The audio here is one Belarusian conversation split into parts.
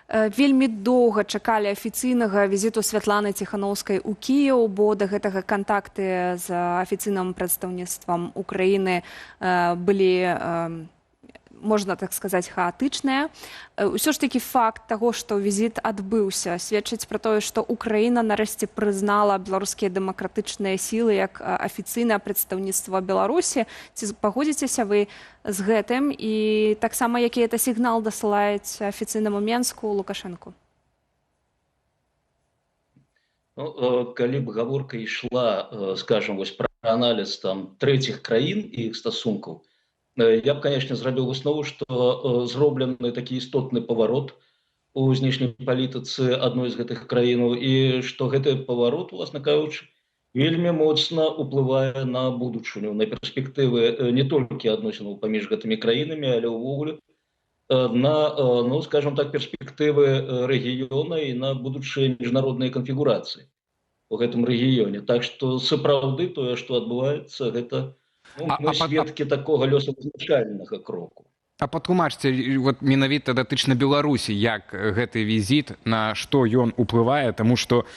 вельмі доўга чакалі афіцыйнага візіту Святланы Ціханаўскай у Кіеў, бо да гэтага кантакты з афіцыйным прадстаўніцтвам Украіны былі, можна так сказаць, хаатычныя. Усё ж такі факт таго, што візіт адбыўся, сведчыць пра тое, што Украіна нарэшце прызнала беларускія дэмакратычныя сілы як афіцыйнае прадстаўніцтва Беларусі. Ці пагодзіцеся вы з гэтым? І таксама, які гэта сігнал дасылаюць афіцыйнаму Менску Лукашэнку? Калі б гаворка ішла, скажем, пра аналіз трэціх краін і іх стасункаў, я б, конечно, зрабіў выснову, што зроблены такі істотны паварот у знешняй палітыцы адной з гэтых краінаў, і што гэты паварот, уласна кажучы, вельмі моцна ўплывае на будучыню, на перспектывы не толькі адносінаў паміж гэтымі краінамі, але ўвогуле на, скажем так, перспектывы рэгіёна і на будучыя міжнародныя канфігурацыі у гэтым рэгіёне. Так што сапраўды тое, што адбываецца, гэта мы сведкі такога лёсавызначальнага кроку. А патлумачце, менавіта датычна Беларусі, як гэты візіт, на што ён уплывае, таму што,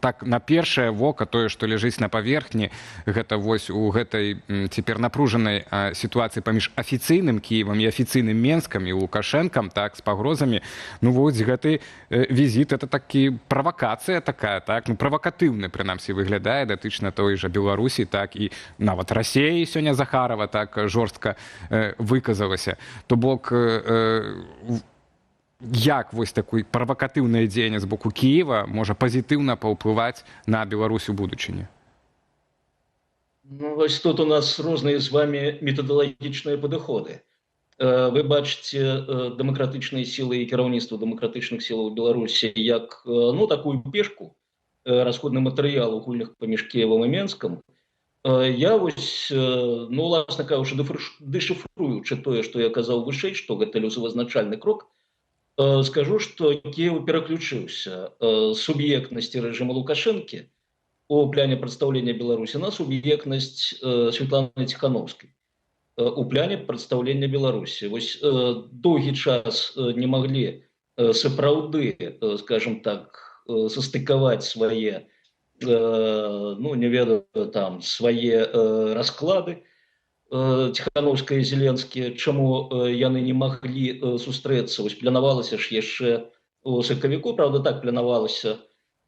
так, на першае вока, тое, што ляжыць на паверхні, гэта вось у гэтай цяпер напружанай сітуацыі паміж афіцыйным Кіевам і афіцыйным Менскам і Лукашэнкам, так, з пагрозамі, вось гэты візіт, это такі правакацыя такая, так, правакатыўны, прынамсі, выглядае, датычна той жа Беларусі, так, і нават Расіі сёння Захарова так жорстка выказалася. То бок, як вось такой правакатыўнае дзеянне з боку Кіева можа пазітыўна паўплываць на Беларусь у будучыні? Вось тут у нас розныя з вами метадалагічныя падыходы. Вы бачыце дэмакратычныя сілы і кіраўніцтва дэмакратычных сілаў Беларусі як такую пешку, расходны матэрыял у гульнях паміж Кіевам і Менскам. Я вось, уласна кажучы, дэшыфруючы тое, што я казаў вышэй, што гэта лёсавызначальны крок, скажу, што Кіеў пераключыўся суб'ектнасці рэжыму Лукашэнкі у пляне прадстаўлення Беларусі на суб'ектнасць Святланы Ціханаўскай у пляне прадстаўлення Беларусі. Вось доўгі час не маглі сапраўды, скажем так, састыкаваць свае не ведаю, свае расклады Ціханаўская і Зеленскія, чаму яны не маглі сустрэцца. Вось планавалася ж яшчэ у сакавіку, правда, так планавалася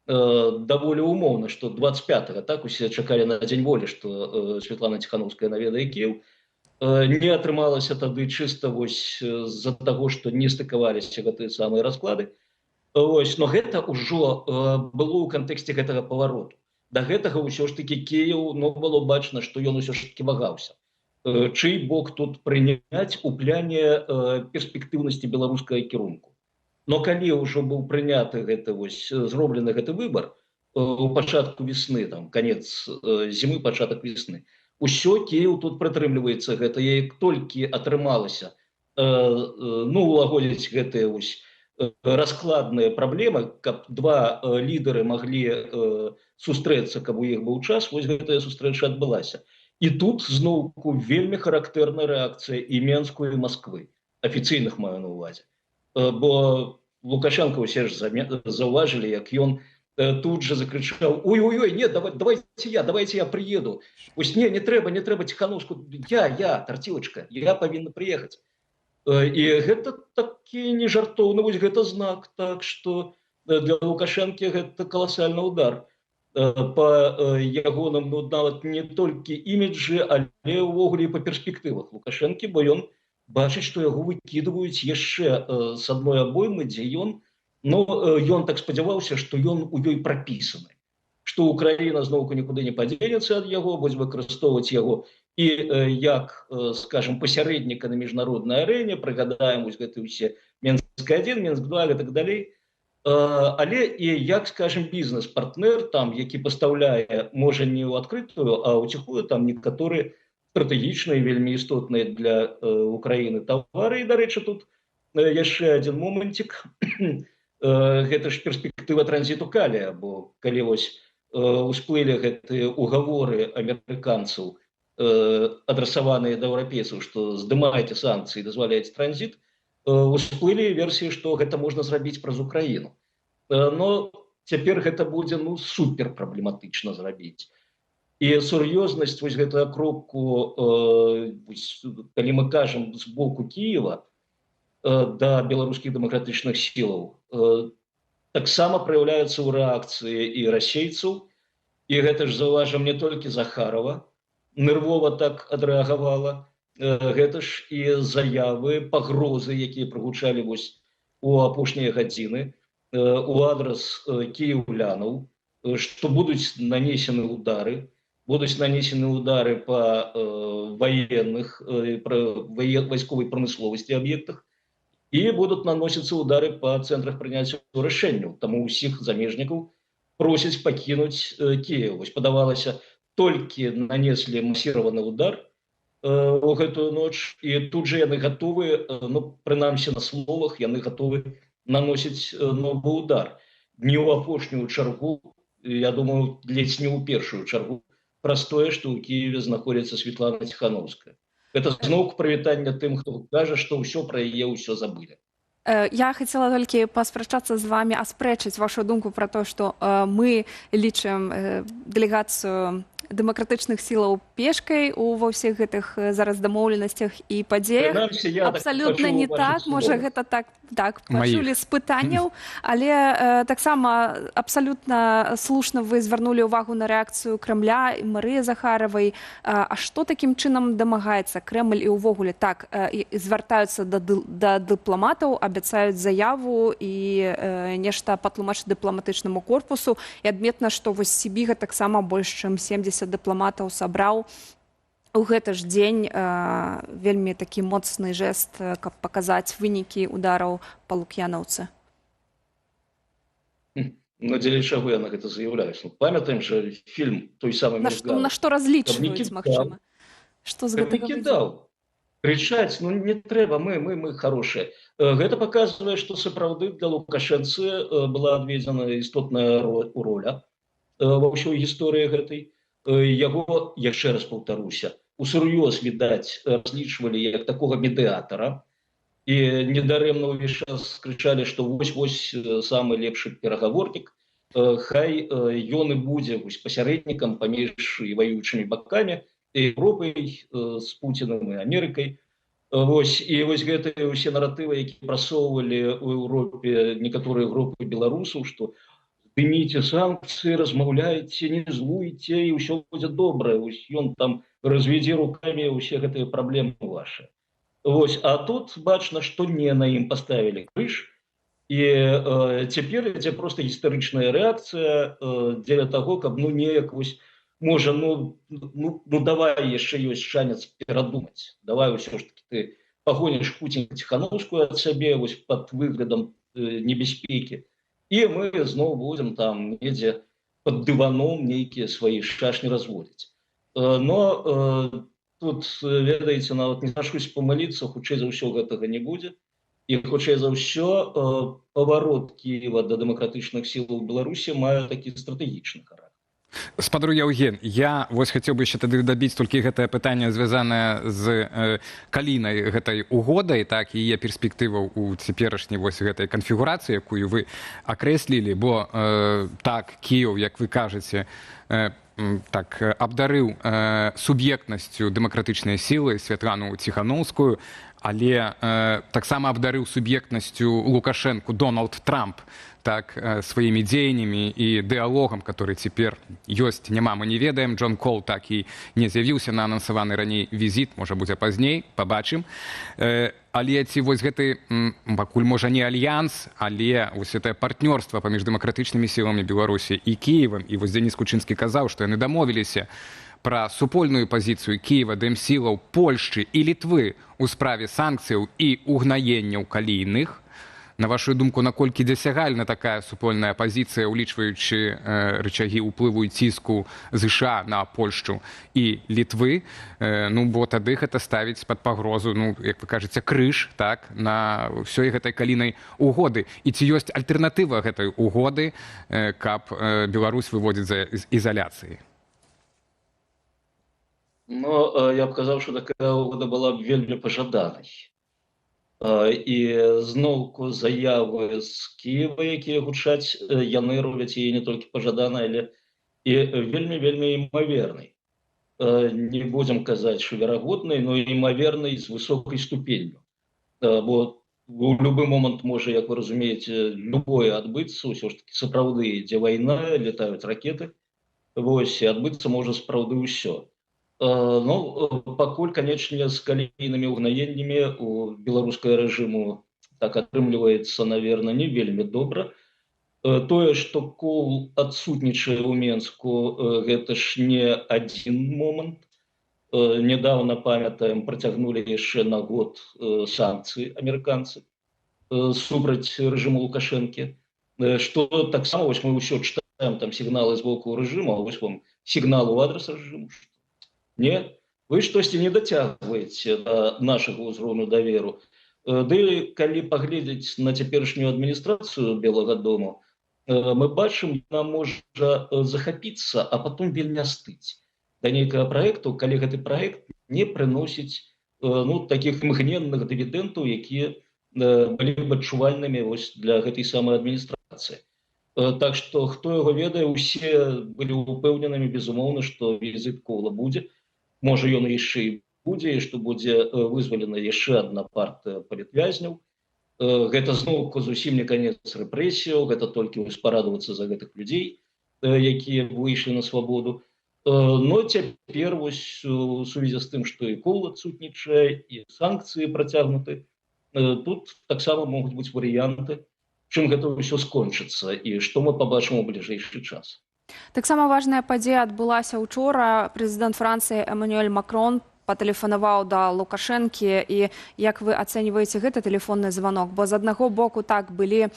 даволі умоўна, што 25-го, так, усе чакалі на дзень волі, што Святлана Ціханаўская наведае Кіеў. Не атрымалася тады чыста вось з-за таго, што не стыкаваліся гэтыя самыя расклады. Но гэта ўжо было ў кантэксце гэтага павароту. Да гэтага ўсё ж такі Кіеў, было бачна, што ён усё ж такі вагаўся. Чый бок тут прыняць у пляне перспектыўнасці беларускага кірунку. Но калі ўжо быў прыняты гэты вось, зроблены гэты выбар у пачатку весны, канец зімы, пачатак весны, усё Кіеў тут прытрымліваецца гэта. Як толькі атрымалася улагодзіць гэтыя вось раскладная праблема, каб два лідары маглі сустрэцца, каб у іх быў час, вось гэтая сустрэча адбылася. І тут зноўку вельмі характэрная рэакцыя і Менску, і Масквы, афіцыйных маю на ўвазе. Бо Лукашенко усе ж заўважылі, як ён тут же закрычаў: ой-ой-ой, не, давайте я приеду. Вось не трэба Ціханаўску, я, Тарцілачка, я павінна прыехаць. І гэта такі нежартоўны, вось гэта знак, так што для Лукашэнкі гэта каласальны удар па ягоным, нават не толькі іміджы, але ўвогуле па перспектывах Лукашэнкі, бо ён бачыць, што яго выкідваюць яшчэ з адной абоймы, дзе ён так спадзяваўся, што ён у ёй прапісаны, што Украіна зноўку нікуды не падзенецца ад яго, будзе выкарыстоўваць яго і як, скажем, пасярэдніка на міжнароднай арэне. Прыгадаем вось гэты ўсе Менск-1, Менск-2 і так далей. Але і як, скажем, бізнес-партнер, які пастаўляе, можа, не ў адкрытую, а ўціхую некаторыя стратэгічныя, вельмі істотныя для Украіны тавары. І, дарэчы, тут яшчэ адзін момантик. Гэта ж перспектыва транзіту калія, бо калі вось усплылі гэтыя угаворы амерыканцаў, адрасаваныя да еўрапейцаў, што здымайце санкцыі, дазваляеце транзіт, усплылі версіі, што гэта можна зрабіць праз Украіну. Но цяпер гэта будзе супер праблематычна зрабіць. І сур'ёзнасць вось гэтага кропку, калі мы кажам з боку Кіева да беларускіх дэмакратычных сілаў, таксама праяўляецца ў рэакцыі і расейцаў, і гэта ж заўважам не толькі Захарова нервова так адрэагавала, гэта ж і заявы, пагрозы, якія прагучалі вось у апошнія гадзіны у адрас кіеўлянаў, што будуць нанесены ўдары, па ваенных, вайсковай прамысловасці аб'ектах, і будуць наносіцца ўдары па цэнтрах прыняцця рашэнняў. Таму ўсіх замежнікаў просяць пакінуць Кіеў. Вось падавалася, толькі нанеслі масіраваны ўдар у гэтую ноч, і тут жа яны гатовы, прынамсі на словах, яны гатовы наносіць новы ўдар. Не ў апошнюю чаргу, я думаю, ледзь не ў першую чаргу, праз тое, што ў Кіеве знаходзіцца Святлана Ціханаўская. Гэта зноўку прывітанне тым, хто кажа, што ўсё пра яе ўсё забылі. Я хотела толькі паспрачацца з вами, аспрэчыць вашу думку пра то, што мы лічым дэлегацыю дэмакратычных сілаў пешкай ва ўсіх гэтых зараз дамоўленасцях і падзеях. Абсалютна не так, можа гэта так пачулі з пытанняў, але таксама абсалютна слушна вы звярнулі ўвагу на рэакцыю Крэмля і Марыі Захаравай. А што такім чынам дамагаецца Крэмль і ўвогуле так звяртаюцца да дыпламатаў, абяцаюць заяву і нешта патлумачыць дыпламатычнаму корпусу, і адметна, што вось Сібіга таксама больш чым 70 дыпламатаў сабраў у гэты ж дзень, вельмі такі моцны жэст, каб паказаць вынікі удараў па лук'янаўцы. Дзеля чаго яны гэта заяўляюць? Памятаем жа фільм той самы «Мірган». На што разлічваюць, магчыма? Што з гэтага выйдзе? Крычаць, не трэба, мы хорошыя. Гэта паказвае, што сапраўды для Лукашэнцы была адведзена істотная роля ва ўсёй гісторыі гэтай. Яго, яшчэ раз паўтаруся, усур'ёз, відаць, разлічвалі як такога медыятара, і недарэмна ўвесь час крычалі, што вось самы лепшы перагаворнік, хай ён і будзе пасярэднікам паміж ваюючымі бакамі, Европай, з Пуціным і Амерыкай. І вось гэтыя ўсе наратывы, якія прасоўвалі ў Еўропе некаторыя групы беларусаў, што дыміце санкцыі, размаўляйце, не злуйце, і ўсё будзе добра. Ён там разведзе рукамі ўсе гэтыя праблемы вашы. А тут бачна, што не на ім паставілі крыж, і цяпер ідзе проста гістарычная рэакцыя дзеля таго, каб неяк можа, давай яшчэ ёсць шанец перадумаць. Давай ўсё ж такі ты пагоніш Пуціна Ціханаўскую ад сябе пад выглядам небяспекі, і мы зноў будзем там недзе пад дываном нейкія свае шашні разводзіць. Но тут, ведаеце, нават не знашусь памыліцца, хутчэй за ўсё гэтага не будзе. І хутчэй за ўсё паварот Кіева да дэмакратычных сілаў Беларусі мае такі стратэгічны характар. Спадару Яўген, я хацеў бы яшчэ тады дабіць толькі гэтае пытанне, звязанае з калінай гэтай угодай, так, і яе перспектываў у цяперашняй гэтай канфігурацыі, якую вы акрэслілі, бо так, Кіеў, як вы кажаце, так, абдарыў суб'ектнасцю дэмакратычнай сілы Святлану Ціханаўскую, але таксама абдарыў суб'ектнасцю Лукашэнку Дональд Трамп, так, сваімі дзеяннямі і дыалогам, который цяпер ёсць, няма, мы не ведаем. Джон Кол так і не з'явіўся на анансаваны раней візіт, можа будзе пазней, пабачым. Але ці гэты, пакуль можа не альянс, але гэтае партнёрства паміж дэмакратычнымі сіламі Беларусі і Кіевам, і Дзеніс Кучынскі казаў, што яны дамовіліся пра супольную пазіцыю Кіева да сілаў Польшчы і Літвы ў справе санкцыяў і угнаенняў калійных. На вашу думку, наколькі дасягальна такая супольная пазіцыя, улічваючы рычагі ўплыву і ціску ЗША на Польшчу і Літвы, бо тады гэта ставіць пад пагрозу, як вы кажаце, крыж, так, на ўсёй гэтай калійнай угоды. І ці ёсць альтэрнатыва гэтай угоды, каб Беларусь выводзіць з ізаляцыі? Я б казаў, што такая угода была б вельмі пажаданай. І зноўку заявы з Кіева, якія гучаць, яны робяць яе не толькі пажаданай, але і вельмі імавернай. Не будзем казаць, што верагоднай, но імавернай з высокай ступенню. Бо в любы момант можа, як вы разумееце, любое адбыцца, ўсё ж таки сапраўды ідзе вайна, летаюць ракеты, вось, і адбыцца можа сапраўды ўсё. Ну, пакуль, канечне, з калійнымі ўгнаеннямі у беларускага рэжыму так атрымліваецца, наверное, не вельмі добра. Тое, што Коул адсутнічае ў Менску, гэта ж не адзін момант. Недавно, памятаем, працягнулі яшчэ на год санкцыі амерыканцы супраць рэжыму Лукашэнкі, што таксама вось мы ўсё чытаем там сігналы з боку рэжыма, вось вам сігнал у адрас рэжыму. Не, вы штосьці не дацягваеце да нашага ўзроўню даверу. Ды калі паглядзець на цяперашнюю адміністрацыю Белага дому, мы бачым, яна можа захапіцца, а потом вельмі астыць да нейкага праекту, калі гэты праект не прыносіць такіх імгненных дывідэнтаў, якія былі б адчувальнымі вось для гэтай самай адміністрацыі. Так што, хто яго ведае, усе былі упэўненымі, безумоўна, што візіт Коула будзе. Можа, ён яшчэ і будзе, і што будзе вызвалена яшчэ адна партыя палітвязняў. Гэта зноўку зусім не канец рэпрэсіяў, гэта толькі ўспарадавацца за гэтых людзей, якія выйшлі на свабоду. Но цяпер вось у сувязі з тым, што і Коул адсутнічае, і санкцыі працягнуты, тут таксама могуць быць варыянты, чым гэта ўсё скончыцца і што мы пабачым у бліжэйшы час. Таксама важная падзея адбылася ўчора. Прэзідэнт Францыі Эммануэль Макрон патэлефанаваў да Лукашэнкі, і як вы ацэньваеце гэты тэлефонны званок? Бо з аднаго боку так была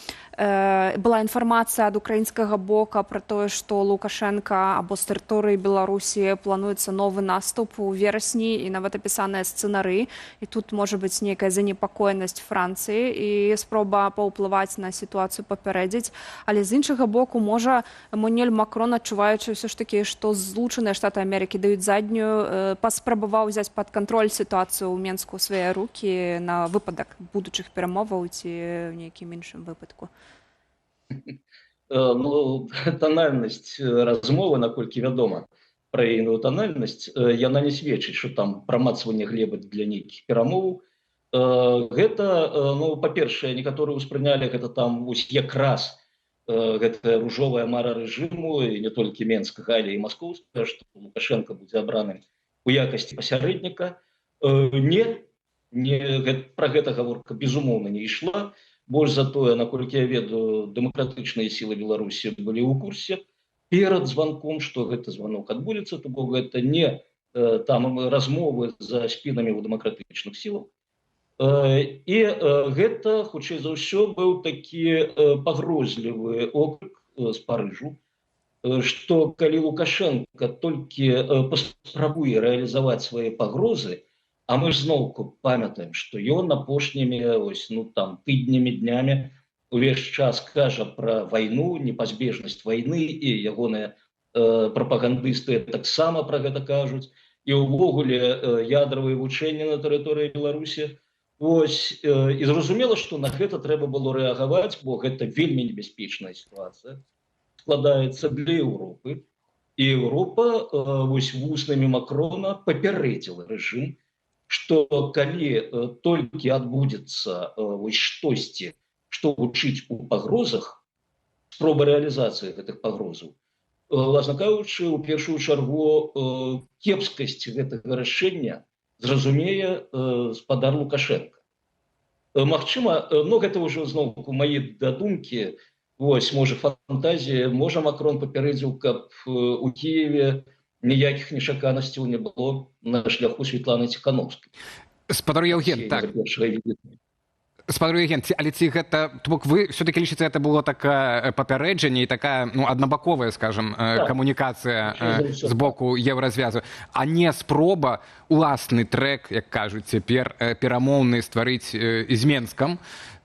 інфармацыя ад украінскага бока пра тое, што Лукашэнка або з тэрыторыі Беларусі плануецца новы наступ у верасні, і нават апісаныя сцэнары, і тут можа быць нейкая занепакоенасць Францыі і спроба паўплываць на сітуацыю, папярэдзіць. Але з іншага боку, можа, Эммануэль Макрон, адчуваючы ўсё ж такі, што Злучаныя Штаты Амерыкі даюць заднюю, паспрабаваў взяць пад кантроль сітуацыю ў Менску ў свае рукі на выпадак будучых перамоваў ці ў нейкім іншым выпадку? Тональнасць размовы, наколькі вядома пра яе тональнасць, яна не сведчыць, што там прамацванне глебы для нейкіх перамоваў. Гэта, па-першае, некаторыя ўспрынялі гэта там якраз гэтая ружовая мара рэжыму, і не толькі менскага, але і маскоўскага, што Лукашенко будзе абраным у якасці пасярэдніка. Пра гэта гаворка, безумоўна, не ішла. Больш за тое, наколькі я ведаю, дэмакратычныя сілы Беларусі былі ў курсе перад званком, што гэты званок адбудзецца, то бок гэта не там размовы за спінамі ў дэмакратычных сілаў. І гэта, хутчэй за ўсё, быў такі пагрозлівы оклік з Парыжу, што калі Лукашенко толькі паспрабуе рэалізаваць свае пагрозы, а мы ж зноўку памятаем, што ён апошнімі тыднямі, днямі увесь час кажа пра вайну, непазбежнасць вайны, і ягоныя прапагандысты таксама пра гэта кажуць, і ўвогуле ядравыя вучэнні на тэрыторыі Беларусі. І зразумела, што на гэта трэба было рэагаваць, бо гэта вельмі небяспечная сітуацыя складаецца для Еўропы. І Еўропа вуснамі Макрона папярэдзіла рэжым, што калі толькі адбудзецца штосьці, што гучыць у пагрозах, спроба рэалізацыі гэтых пагрозаў, власна кажучы, у першую чаргу кепскасць гэтага рашэння зразумее спадар Лукашенко. Магчыма, гэта ўжо зноўку мае дадумкі, можа фантазія, можа Макрон папярэдзіў, каб у Кіеве ніякіх нечаканасцяў не было на шляху Святланы Ціхановскай. Спадар Яўген, так. Спадар Яўген, але ці гэта, то бок вы все-таки лічыце, гэта было такое папярэджанне і такая аднабаковая, скажем, камунікацыя з боку Еўразвязу, а не спроба уласны трэк, як кажуць цяпер, перамоўны стварыць з Менскам,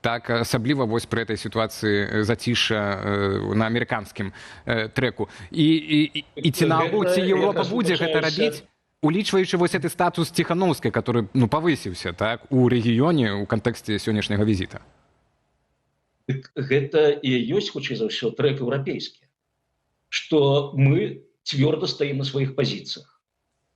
так, асабліва вось пры этой сітуацыі зацішша на амерыканскім трэку. І ці нагу, ці Еўропа будзе гэта рабіць? улічваючы вось гэты статус Ціханаўскай, который павысіўся так у рэгіёне у кантэксце сённяшняга візіта. Гэта і ёсць, хутчэй за ўсё, трэк еўрапейскі, што мы цвёрда стаім на сваіх пазіцыях.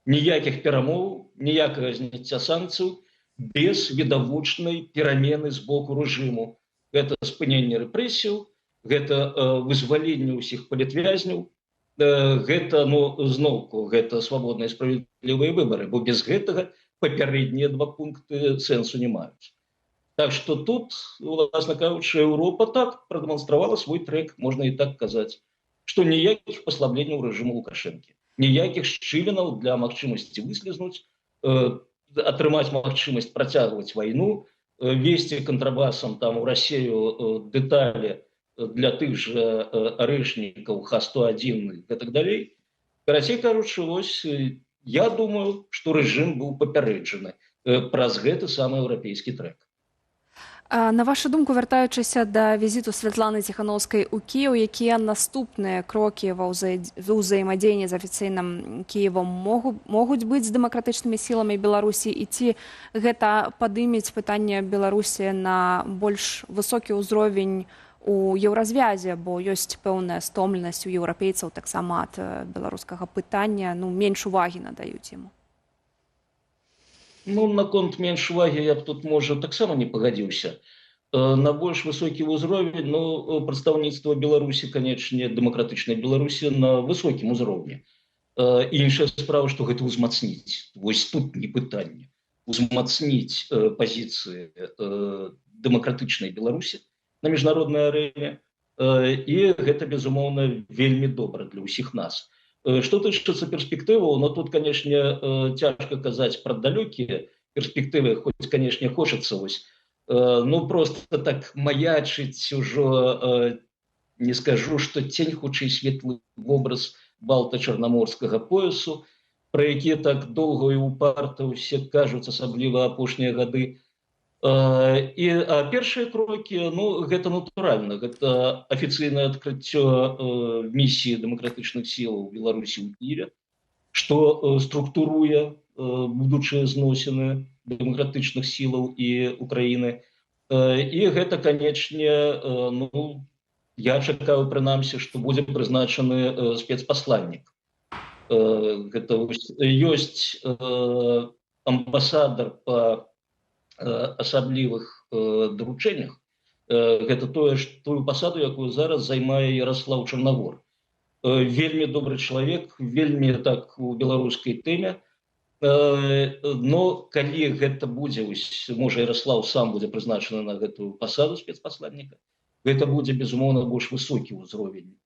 Ніякіх перамоў, ніякага зняцця санкцыяў без відавочнай перамены з боку рэжыму. Гэта спыненне рэпрэсіяў, гэта вызваленне ўсіх палітвязняў, гэта, зноўку, гэта свабодныя справядлівыя выбары, бо без гэтага папярэднія два пункты сэнсу не маюць. Так што тут, власна кажучы, Еўропа так прадэманстравала свой трэк, можна і так казаць, што ніякіх паслабленняў рэжыму Лукашэнкі, ніякіх шчылінаў для магчымасці выслізнуць, атрымаць магчымасць працягваць вайну, весці кантрабасам там у Расію дэталі для тых жа арэшнікаў Х-101 і так далей. Карацей кажучы, вось я думаю, што рэжым быў папярэджаны праз гэты самы еўрапейскі трэк. На вашу думку, вяртаючыся да візіту Святланы Ціханаўскай у Кіеў, якія наступныя крокі ва ўзаемадзеянні з афіцыйным Кіевам могуць быць з дэмакратычнымі сіламі Беларусі, і ці гэта падымець пытанне Беларусі на больш высокі ўзровень у еўразвязе, бо ёсць пэўная стомленасць у еўрапейцаў таксама ад беларускага пытання, менш увагі надаюць яму. Наконт менш увагі я б тут, можа, таксама не пагадзіўся. На больш высокі ўзровень, прадстаўніцтва Беларусі, канечне, дэмакратычнай Беларусі на высокім узроўні. Іншая справа, што гэта ўзмацніць. Вось тут не пытанне. Узмацніць пазіцыі дэмакратычнай Беларусі на міжнароднай арэне. І гэта, безумоўна, вельмі добра для ўсіх нас. Што тычыцца перспектываў, тут, канешне, цяжка казаць пра далёкія перспектывы, хоць, канешне, хочацца вось, проста так маячыць ужо, не скажу, што цень, хутчэй світлы вобраз балта-чарнаморскага поясу, пра які так доўга і упарта ўсе кажуць, асабліва апошнія гады. Першыя крокі, гэта натуральна, гэта афіцыйнае адкрыццё місіі дэмакратычных сілаў Беларусі ў Кіеве, што структуруе будучыя зносіны дэмакратычных сілаў і Украіны. І гэта, канечне, я чакаю, прынамсі, што будзе прызначаны спецпасланнік. Гэта ёсць амбасадар па асаблівых даручэннях. Гэта тую пасаду, якую зараз займае Ярослаў Чарнагор. Вельмі добры чалавек, вельмі так у беларускай тэме. Калі гэта будзе, можа, Ярослаў сам будзе прызначаны на гэтую пасаду спецпасланніка, гэта будзе, безумоўна, больш высокі ўзровень